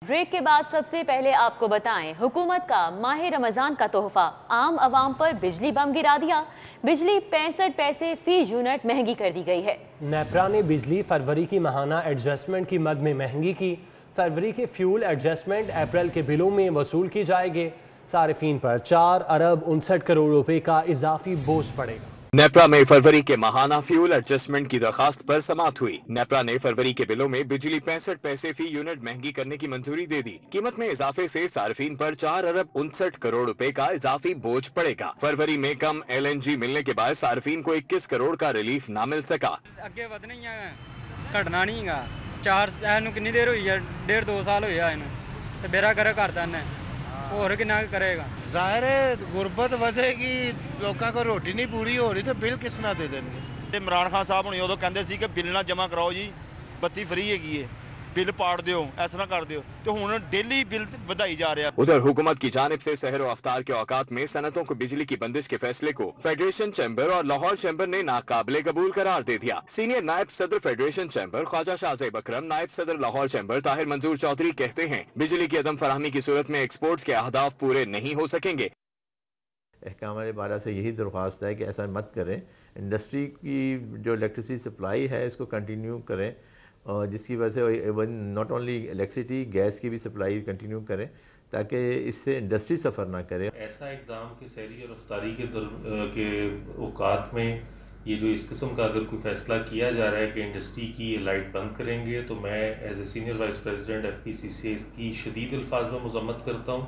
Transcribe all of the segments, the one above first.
Break के बाद सबसे पहले आपको बताएं, हुकूमत का माह रमजान का तोहफा, आम आवाम पर बिजली बम गिरा दिया। बिजली 65 पैसे फी यूनिट महंगी कर दी गई है। नेपरा ने बिजली फरवरी की माहाना एडजस्टमेंट की मद में महंगी की। फरवरी के फ्यूल एडजस्टमेंट अप्रैल के बिलों में वसूल की जाएगी। सार्फिन पर 4 अरब 59 करोड़ रुपए का इजाफी बोझ पड़ेगा। नेपरा में फरवरी के माहाना फ्यूल एडजस्टमेंट की दरखास्त पर समाअत हुई। नेपरा ने फरवरी के बिलों में बिजली 65 पैसे फी यूनिट महंगी करने की मंजूरी दे दी। कीमत में इजाफे से सार्फिन पर 4 अरब 59 करोड़ रुपए का इजाफी बोझ पड़ेगा। फरवरी में कम LNG मिलने के बाद सार्फिन को 21 करोड़ का रिलीफ न मिल सका। अगे वधना ही है, घटना नहीं है। 4 कितनी देर हुई है, 1.5-2 साल हुए हैं, बेरा कर करता है, और कितना करेगा। ਜ਼ਾਹਿਰ ਹੈ ਗੁਰਬਤ ਵਧੇਗੀ, ਲੋਕਾਂ ਕੋਲ ਰੋਟੀ ਨਹੀਂ ਪੂਰੀ ਹੋ ਰਹੀ ਤੇ ਬਿੱਲ ਕਿਸ ਨਾਲ ਦੇ ਦੇਣਗੇ। ਤੇ ਇਮਰਾਨ ਖਾਨ ਸਾਹਿਬ ਹੁਣੀ ਉਦੋਂ ਕਹਿੰਦੇ ਸੀ ਕਿ ਬਿੱਲ ਨਾ ਜਮ੍ਹਾਂ ਕਰਾਓ ਜੀ, ਬੱਤੀ ਫਰੀ ਹੈਗੀ ਏ, बिल पाड़ दियो, ऐसा ना कर दियो, तो हुन डेली बिल ਵਧਾਈ जा रहा है। उधर हुकूमत की जानिब से सहर व अफ्तार के औकात में सनतों को बिजली की बंदिश के फैसले को फेडरेशन चैम्बर और लाहौर चैम्बर ने नाकाबिले कबूल करार दे दिया। सीनियर नायब सदर फेडरेशन चैम्बर ख्वाजा शाहज़ेब अकरम, नायब सदर लाहौर चैम्बर ताहिर मंजूर चौधरी कहते हैं, बिजली की अदम फराहमी की सूरत में एक्सपोर्ट्स के अहदाफ पूरे नहीं हो सकेंगे। अहकाम बाला से यही दरख्वास्त है कि ऐसा मत करें। इंडस्ट्री की जो इलेक्ट्रिसिटी सप्लाई है इसको कंटिन्यू करें, और जिसकी वजह से even not only electricity, gas की भी सप्लाई कंटिन्यू करें ताकि इससे इंडस्ट्री सफ़र ना करे। ऐसा इक़दाम कि सहरी और अफ्तारी के औकात में ये जो इस किस्म का अगर कोई फ़ैसला किया जा रहा है कि इंडस्ट्री की ये लाइट बंद करेंगे, तो मैं as a senior vice president FPCCA इसकी शदीद अल्फाज में मज़म्मत करता हूँ।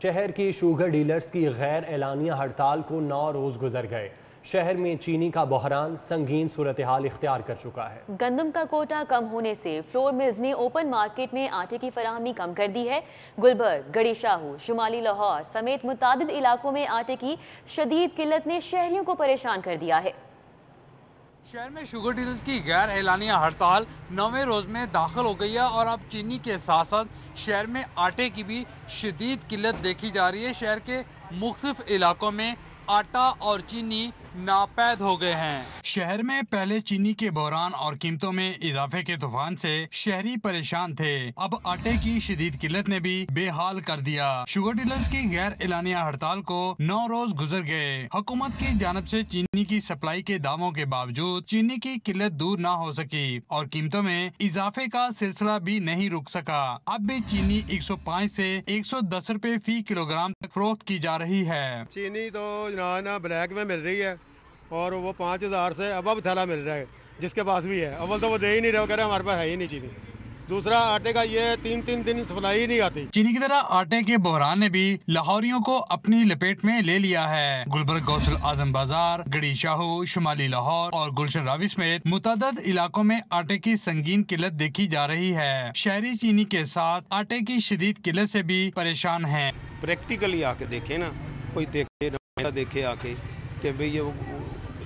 शहर की शुगर डीलर्स की गैर एलानिया हड़ताल को 9 रोज़ गुजर गए। शहर में चीनी का बहरान संगीन सूरत हाल इख्तियार कर चुका है। गंदम का कोटा कम होने से फ्लोर मिल्स ने ओपन मार्केट में आटे की फराहमी कम कर दी है। गुलबर्ग, गड़ी शाहू, शुमाली लाहौर समेत मुतादिद इलाकों में आटे की शदीद किल्लत ने शहरियों को परेशान कर दिया है। शहर में शुगर डीलर्स की गैर एलानिया हड़ताल 9वें रोज में दाखिल हो गई है और अब चीनी के साथ साथ शहर में आटे की भी शदीद किल्लत देखी जा रही है। शहर के मुख्तलिफ इलाकों में आटा और चीनी नापैद हो गए हैं। शहर में पहले चीनी के बहरान और कीमतों में इजाफे के तूफान से शहरी परेशान थे, अब आटे की शदीद किल्लत ने भी बेहाल कर दिया। शुगर डीलर्स की गैर एलानिया हड़ताल को 9 रोज गुजर गए। हुकूमत की जानिब से चीनी की सप्लाई के दावों के बावजूद चीनी की किल्लत दूर न हो सकी और कीमतों में इजाफे का सिलसिला भी नहीं रुक सका। अब भी चीनी 105 से 110 रुपए फी किलोग्राम तक फरोख्त की जा रही है। चीनी तो ना ब्लैक में मिल रही है और वो 5000 से अब थैला मिल रहा है, जिसके पास भी है। अव्वल तो वो दे ही नहीं रहे, कह रहे हमारे पास है ही नहीं चीनी। दूसरा, आटे का ये 3-3 दिन सप्लाई ही नहीं आती। चीनी की तरह आटे के बहरान ने भी लाहौरियों को अपनी लपेट में ले लिया है। गुलबर्ग, गौसल आजम बाजार, गड़ी शाहू, शुमाली लाहौर और गुलशन रावी समेत मुतअद्दिद इलाकों में आटे की संगीन किल्लत देखी जा रही है। शहरी चीनी के साथ आटे की शदीद किल्लत से भी परेशान है। प्रैक्टिकली आके देखे ना, कोई देखे आके कि भाई ये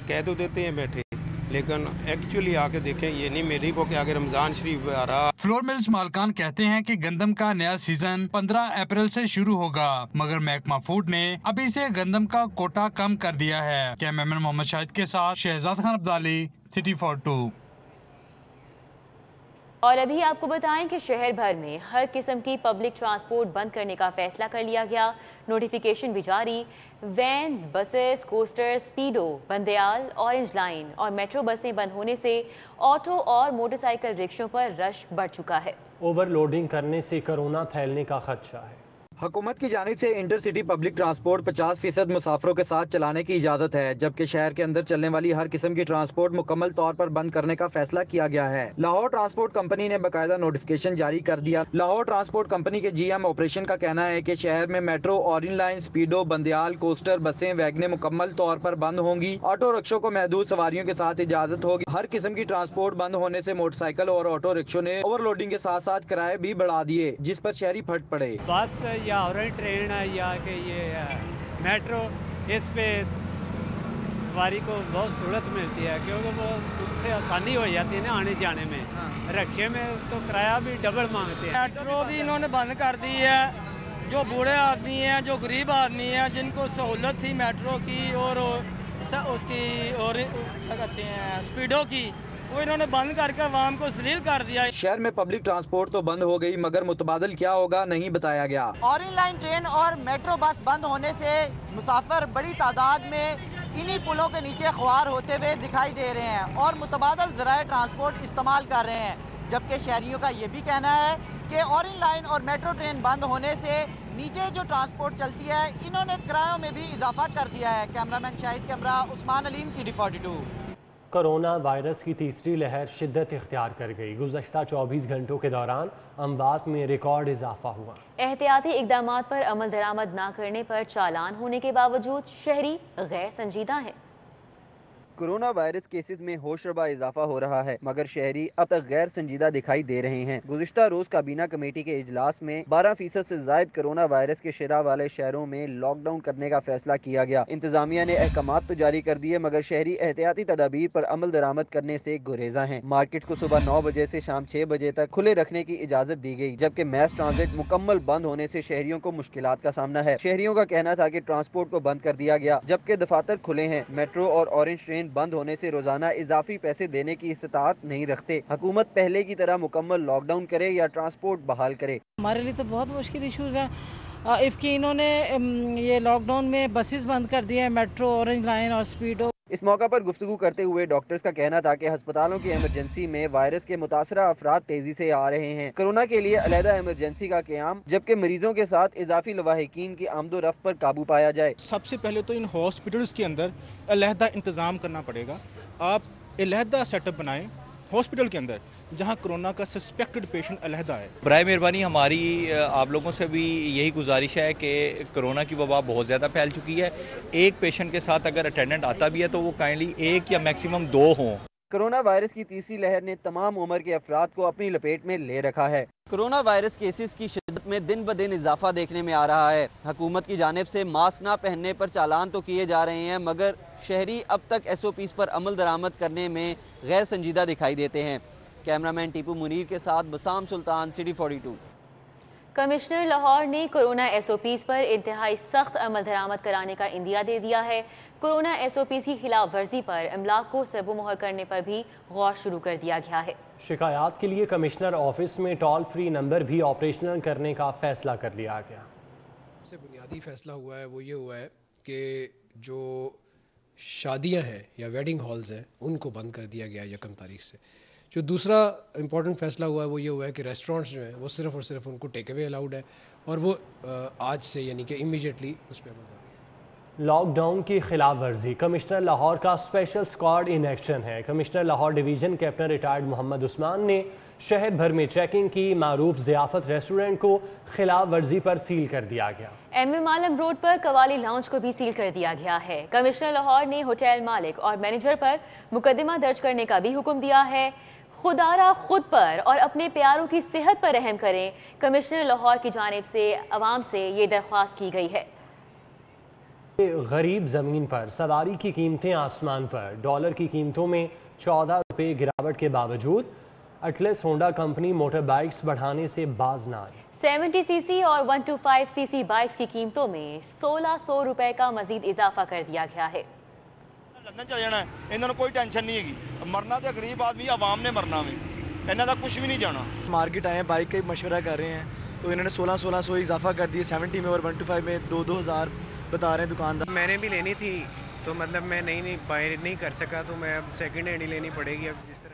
कह तो देते हैं बैठे, लेकिन एक्चुअली आके देखें ये नहीं मेरी को कि आगे रमजान शरीफ आ रहा। फ्लोर मिल्स मालकान कहते हैं कि गंदम का नया सीजन 15 अप्रैल से शुरू होगा, मगर महकमा फूड ने अभी से गंदम का कोटा कम कर दिया है। कैमरामैन मोहम्मद शाहिद के साथ शहजाद खान अब्दाली, सिटी 42। और अभी आपको बताएं कि शहर भर में हर किस्म की पब्लिक ट्रांसपोर्ट बंद करने का फैसला कर लिया गया। नोटिफिकेशन भी जारी। Vans, buses, coaster, स्पीडो, Bandial, orange line और मेट्रो बसें बंद होने से ऑटो और मोटरसाइकिल रिक्शों पर रश बढ़ चुका है। ओवरलोडिंग करने से कोरोना फैलने का खदशा है। हुकूमत की जानिब से इंटरसिटी पब्लिक ट्रांसपोर्ट 50% मुसाफिरों के साथ चलाने की इजाज़त है, जबकि शहर के अंदर चलने वाली हर किस्म की ट्रांसपोर्ट मुकम्मल तौर पर बंद करने का फैसला किया गया है। लाहौर ट्रांसपोर्ट कंपनी ने बाकायदा नोटिफिकेशन जारी कर दिया। लाहौर ट्रांसपोर्ट कंपनी के GM ऑपरेशन का कहना है कि शहर में metro, orange line, स्पीडो, Bandial, coaster, बसें, वैगनें मुकम्मल तौर पर बंद होंगी। ऑटो रिक्शों को महदूद सवारियों के साथ इजाज़त होगी। हर किस्म की ट्रांसपोर्ट बंद होने से मोटरसाइकिल और ऑटो रिक्शों ने ओवरलोडिंग के साथ साथ किराए भी बढ़ा दिए, जिस पर शहरी फट पड़े। बस या ट्रेन या कि ये मेट्रो, इस पे सवारी को बहुत सहूलत मिलती है क्योंकि वो उससे आसानी हो जाती है ना आने जाने में। रिक्शे में तो किराया भी डबल मांगते हैं। मेट्रो भी इन्होंने बंद कर दी है। जो बूढ़े आदमी हैं, जो गरीब आदमी हैं, जिनको सहूलत थी मेट्रो की और उसकी और क्या कहते हैं स्पीडो की, वो इन्होंने बंद करके आवाम को जलील कर दिया। शहर में पब्लिक ट्रांसपोर्ट तो बंद हो गई, मगर मुतबादल क्या होगा नहीं बताया गया। ऑरेंज लाइन ट्रेन और मेट्रो बस बंद होने से मुसाफिर बड़ी तादाद में इन्हीं पुलों के नीचे ख्वार होते हुए दिखाई दे रहे हैं और मुतबादल ज़राए ट्रांसपोर्ट इस्तेमाल कर रहे हैं, जबकि शहरियों का ये भी कहना है कि ऑरेंज लाइन और मेट्रो ट्रेन बंद होने से नीचे जो ट्रांसपोर्ट चलती है इन्होंने किरायों में भी इजाफा कर दिया है। Cameraman Shahid camera, Usman Aleem, CD42। Corona virus की तीसरी लहर शिद्दत इख्तियार कर गई। गुज़श्ता 24 घंटों के दौरान अमवात में रिकॉर्ड इजाफा हुआ। एहतियाती इक़दामात पर अमल दरामद ना करने पर चालान होने के बावजूद शहरी गैर संजीदा हैं। कोरोना वायरस केसेस में होशरबा इजाफा हो रहा है, मगर शहरी अब तक गैर संजीदा दिखाई दे रहे हैं। गुज़िश्ता रोज काबीना कमेटी के इजलास में 12% से जायद कोरोना वायरस के शरह वाले शहरों में लॉकडाउन करने का फैसला किया गया। इंतजामिया ने अहकामात तो जारी कर दिए, मगर शहरी एहतियाती तदाबीर पर अमल दरामद करने से गुरेजा हैं। मार्केट को सुबह 9 बजे से शाम 6 बजे तक खुले रखने की इजाजत दी गई, जबकि मैस ट्रांजिट मुकम्मल बंद होने से शहरियों को मुश्किलात का सामना है। शहरियों का कहना था कि ट्रांसपोर्ट को बंद कर दिया गया, जबकि दफातर खुले हैं। मेट्रो और ऑरेंज ट्रेन बंद होने से रोजाना इजाफी पैसे देने की इस्तात नहीं रखते। हुकूमत पहले की तरह मुकम्मल लॉकडाउन करे या ट्रांसपोर्ट बहाल करे। हमारे लिए तो बहुत मुश्किल इश्यूज हैं। इफ़ इन्होंने ये लॉकडाउन में बसेस बंद कर दिए हैं, मेट्रो, ऑरेंज लाइन और स्पीडो। इस मौका पर गुफ्तगू करते हुए डॉक्टर्स का कहना था कि अस्पतालों की इमरजेंसी में वायरस के मुतासरा अफराद तेजी से आ रहे हैं। कोरोना के लिए अलहदा इमरजेंसी का क़याम, जबकि मरीजों के साथ इजाफी लवाहिकीन की आमदोरफ्त पर काबू पाया जाए। सबसे पहले तो इन हॉस्पिटल्स के अंदर अलहदा इंतज़ाम करना पड़ेगा। आप अलहदा सेटअप बनाएं हॉस्पिटल के अंदर जहां कोरोना का सस्पेक्टेड पेशेंट अलहदा है। बराए मेहरबानी हमारी आप लोगों से भी यही गुजारिश है कि कोरोना की वबा बहुत ज़्यादा फैल चुकी है। एक पेशेंट के साथ अगर अटेंडेंट आता भी है तो वो काइंडली 1 या मैक्सिमम 2 हों। कोरोना वायरस की तीसरी लहर ने तमाम उम्र के अफराद को अपनी लपेट में ले रखा है। कोरोना वायरस केसेस की शिद्दत में दिन ब दिन इजाफा देखने में आ रहा है। हुकूमत की जानिब से मास्क ना पहनने पर चालान तो किए जा रहे हैं, मगर शहरी अब तक SOPs पर अमल दरामद करने में गैर संजीदा दिखाई देते हैं। कैमरामैन टीपू मुनीर के साथ बसाम सुल्तान, CD42। कमिश्नर लाहौर ने कोरोना SOPs पर इंतहाई सख्त अमल दरामद कराने का इंदिया दे दिया है। कोरोना SOPs की खिलाफ वर्जी पर इमलाक को सर्बोमोहर करने पर भी गौर शुरू कर दिया गया है। शिकायत के लिए कमिश्नर ऑफिस में टोल फ्री नंबर भी ऑपरेशनल करने का फैसला कर लिया गया। सबसे बुनियादी फैसला हुआ है वो ये हुआ है कि जो शादियां हैं या वेडिंग हॉल्स हैं उनको बंद कर दिया गया 1 तारीख से। जो दूसरा इम्पॉर्टेंट फैसला हुआ है वो ये हुआ है कि रेस्टोरेंट्स जो हैं वो सिर्फ़ और सिर्फ उनको टेक अवे अलाउड है और वो आज से यानी कि इमीडिएटली उस पर अमल। लॉकडाउन की खिलाफ वर्जी, कमिश्नर लाहौर का स्पेशल स्क्वाड इन एक्शन है। Commissioner Lahore division captain retired Mohammad Usman ने शहर भर में चेकिंग की। मारूफ ज़ियाफ़त रेस्टोरेंट को खिलाफ वर्जी पर सील कर दिया गया। MM आलम रोड पर कवाली लाउंज को भी सील कर दिया गया है। कमिश्नर लाहौर ने होटल मालिक और मैनेजर पर मुकदमा दर्ज करने का भी हुक्म दिया है। खुदारा खुद पर और अपने प्यारों की सेहत पर रहम करें। कमिश्नर लाहौर की जानिब से अवाम से ये दरख्वास्त की गई है। गरीब ज़मीन पर सवारी की कीमतें आसमान पर। डॉलर की कीमतों में 14 रुपये गिरावट के बावजूद atlas Honda company motor bikes बढ़ाने से बाज ना आई। 70cc और 125cc बाइक्स की कीमतों में 1600 रुपए का मजीद इजाफा कर दिया गया है। लंदन चल जाना है, इन्होंने कोई टेंशन नहीं है। मरना तो गरीब आदमी आवाम ने मरना में, इन्हों का कुछ भी नहीं जाना। मार्केट आए हैं, बाइक का मशवरा कर रहे हैं तो इन्होंने 1600 इजाफा कर दिए। 70 में और 125 में 2-2000 बता रहे हैं दुकानदार। मैंने भी लेनी थी तो मतलब मैं नहीं बाय नहीं कर सका, तो मैं अब सेकंड हैंड ही लेनी पड़ेगी। अब जिस तरह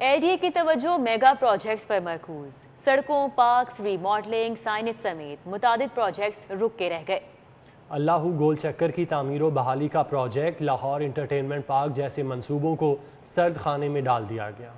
LDA की तवज्जो मेगा प्रोजेक्ट्स पर मरकूज। सड़कों, पार्क्स, रीमॉडलिंग, साइनेज समेत मुतादिद प्रोजेक्ट्स रुक के रह गए। अल्लाहू गोल चक्कर की तामीर व बहाली का प्रोजेक्ट, लाहौर इंटरटेनमेंट पार्क जैसे मंसूबों को सर्द खाने में डाल दिया गया।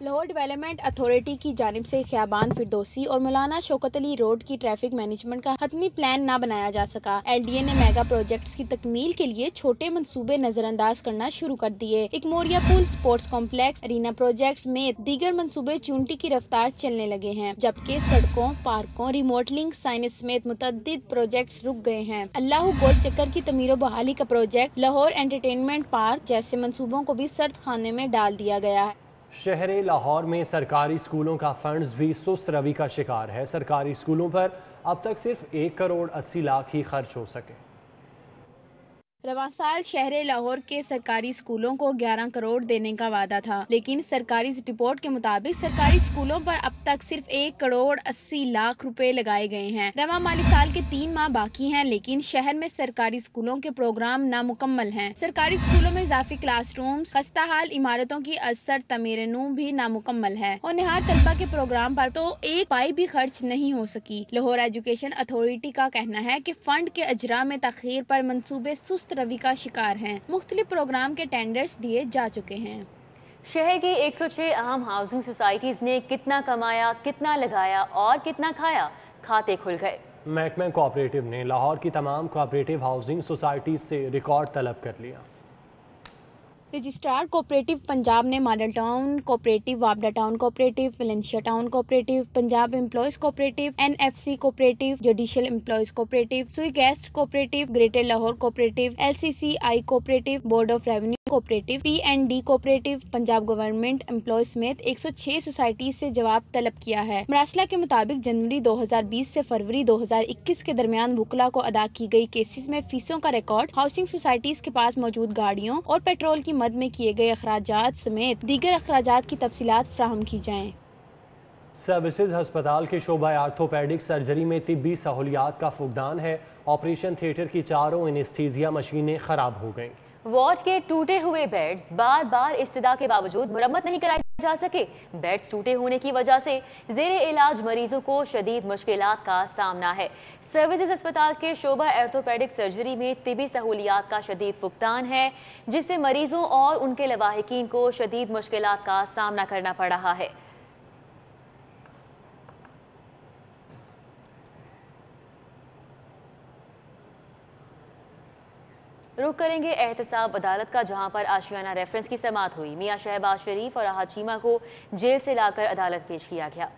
लाहौर डेवलपमेंट अथॉरिटी की जानिब से ख़ियाबान फिरदौसी और मौलाना शौकत अली रोड की ट्रैफिक मैनेजमेंट का हतमी प्लान ना बनाया जा सका। LDA ने मेगा प्रोजेक्ट्स की तकमील के लिए छोटे मंसूबे नजरअंदाज करना शुरू कर दिए। इकमोरिया पुल, स्पोर्ट्स कॉम्प्लेक्स, अरीना प्रोजेक्ट्स में दीगर मंसूबे चूंटी की रफ्तार चलने लगे हैं, जबकि सड़कों, पार्कों, रिमोडलिंग, साइनेज समेत मुतअद्दिद प्रोजेक्ट्स रुक गए हैं। अल्लाहू गोल चक्कर की तमीर बहाली का प्रोजेक्ट, लाहौर एंटरटेनमेंट पार्क जैसे मंसूबों को भी सर्द खाने में डाल दिया गया है। शहर लाहौर में सरकारी स्कूलों का फंड्स भी सुस्त रवि का शिकार है। सरकारी स्कूलों पर अब तक सिर्फ 1 करोड़ 80 लाख ही खर्च हो सके। रवां साल शहर लाहौर के सरकारी स्कूलों को 11 करोड़ देने का वादा था, लेकिन सरकारी रिपोर्ट के मुताबिक सरकारी स्कूलों पर अब तक सिर्फ 1 करोड़ 80 लाख रुपए लगाए गए हैं। रवां माली साल के 3 माह बाकी हैं, लेकिन शहर में सरकारी स्कूलों के प्रोग्राम नामुकम्मल हैं। सरकारी स्कूलों में इजाफी क्लासरूम्स, खस्ता हाल इमारतों की असर तमीरनू भी नामुकम्मल है और निहार तलबा के प्रोग्राम पर तो एक पाई भी खर्च नहीं हो सकी। लाहौर एजुकेशन अथॉरिटी का कहना है कि फंड के अजरा में तखीर पर मंसूबे सुस्त रवि का शिकार हैं। मुख्तलिफ प्रोग्राम के टेंडर्स दिए जा चुके हैं। शहर की 106 अहम हाउसिंग सोसाइटीज ने कितना कमाया, कितना लगाया और कितना खाया, खाते खुल गए। महकमा कोऑपरेटिव ने लाहौर की तमाम कोऑपरेटिव हाउसिंग सोसाइटीज से रिकॉर्ड तलब कर लिया। रजिस्ट्रार कोऑपरेटिव पंजाब ने model town cooperative, Wapda town cooperative, Valencia town cooperative, Punjab employees cooperative, NFC cooperative, judicial employees cooperative, Sui gas cooperative, greater Lahore cooperative, LCCI cooperative, board of revenue cooperative, PND cooperative, Punjab government employees समेत 106 society से जवाब तलब किया है। मरासला के मुताबिक जनवरी 2020 से फरवरी 2021 के दरमियान वुकला को अदा की गई केसेस में फीसों का रिकॉर्ड, हाउसिंग सोसाइटीज के पास मौजूद गाड़ियों और पेट्रोल की मद में किए गए अखराजात समेत दीगर अखराजात की तफसीलात फराहम की जाएं। सर्विसेज हस्पताल के शोबा आर्थोपेडिक सर्जरी में तिब्बी सहूलियात का फुकदान है। ऑपरेशन थिएटर की चारों एनेस्थीसिया मशीनें खराब हो गईं। वार्ड के टूटे हुए बेड्स बार बार इस्तदा के बावजूद मुरम्मत नहीं कराए जा सके। बेड्स टूटे होने की वजह से जेरे इलाज मरीजों को शदीद मुश्किलात का सामना है। सर्विसेज अस्पताल के शोबा ऑर्थोपेडिक सर्जरी में तिबी सहूलियात का शदीद फुकदान है, जिससे मरीजों और उनके लवाहिकीन को शदीद मुश्किलात का सामना करना पड़ रहा है। रुक करेंगे एहतसाब अदालत का, जहां पर आशियाना रेफरेंस की समाअत हुई। मियां शहबाज शरीफ और राहत चीमा को जेल से लाकर अदालत पेश किया गया।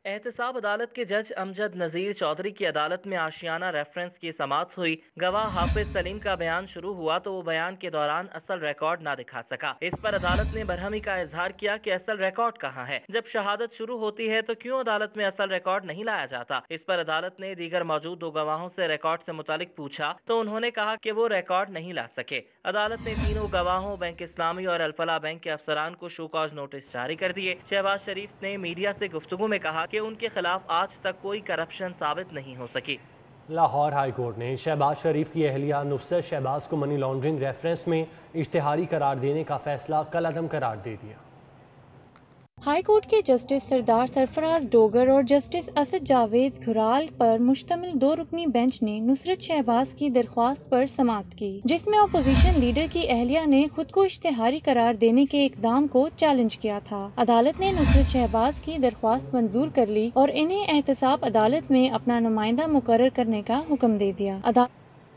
एहतसाब अदालत के जज अमजद नज़ीर चौधरी की अदालत में आशियाना रेफरेंस की समाअत हुई। गवाह हाफिज सलीम का बयान शुरू हुआ तो वो बयान के दौरान असल रिकॉर्ड ना दिखा सका। इस पर अदालत ने बरहमी का इजहार किया कि असल रिकॉर्ड कहाँ है। जब शहादत शुरू होती है तो क्यों अदालत में असल रिकॉर्ड नहीं लाया जाता। इस पर अदालत ने दीगर मौजूद 2 गवाहों से रिकॉर्ड से मुतालिक पूछा तो उन्होंने कहा कि वो रिकॉर्ड नहीं ला सके। अदालत ने तीनों गवाहों, बैंक इस्लामी और अल्फला बैंक के अफसरान को शो कॉज नोटिस जारी कर दिए। शहबाज शरीफ ने मीडिया से गुफ्तगू में कहा कि उनके खिलाफ आज तक कोई करप्शन साबित नहीं हो सकी। लाहौर हाई कोर्ट ने शहबाज शरीफ की अहलिया नुसरत शहबाज को मनी लॉन्ड्रिंग रेफरेंस में इश्तिहारी करार देने का फैसला कलअदम करार दे दिया। हाई कोर्ट के जस्टिस सरदार सरफराज डोगर और जस्टिस असद जावेद घुराल पर मुश्तमिल 2 रुकनी बेंच ने नुसरत शहबाज की दरख्वास्त पर समाअत की, जिसमें अपोजिशन लीडर की अहलिया ने खुद को इश्तिहारी करार देने के इकदाम को चैलेंज किया था। अदालत ने नुसरत शहबाज की दरख्वास्त मंजूर कर ली और इन्हें एहतसाब अदालत में अपना नुमाइंदा मुकर्रर करने का हुक्म दे दिया।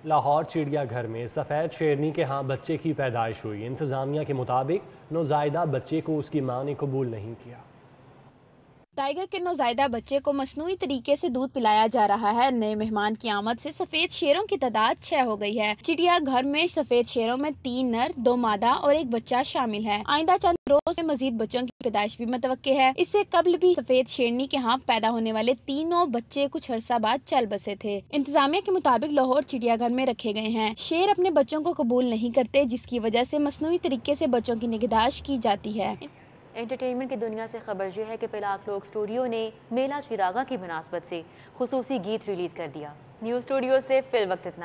लाहौर चिड़ियाघर में सफ़ेद शेरनी के यहाँ बच्चे की पैदाइश हुई। इंतज़ामिया के मुताबिक नौज़ायदा बच्चे को उसकी मां ने कबूल नहीं किया। टाइगर के नौज़ायदा बच्चे को मसनूई तरीके से दूध पिलाया जा रहा है। नए मेहमान की आमद से सफेद शेरों की तादाद 6 हो गई है। चिड़ियाघर में सफेद शेरों में 3 नर, 2 मादा और 1 बच्चा शामिल है। आइंदा चंद रोज में मजीद बच्चों की पैदाइश भी मुतवक्के है। इससे कबल भी सफेद शेरनी के यहाँ पैदा होने वाले 3 बच्चे कुछ अरसा बाद चल बसे थे। इंतजामिया के मुताबिक लाहौर चिड़ियाघर में रखे गए हैं। शेर अपने बच्चों को कबूल नहीं करते, जिसकी वजह से मसनूई तरीके से बच्चों की निगहदाश्त की जाती है। एंटरटेनमेंट की दुनिया से खबर यह है कि पिलाक लोक स्टूडियो ने मेला चिरागा की मुनासबत से खुसूसी गीत रिलीज कर दिया। न्यूज़ स्टूडियो से फिल वक्त इतना है।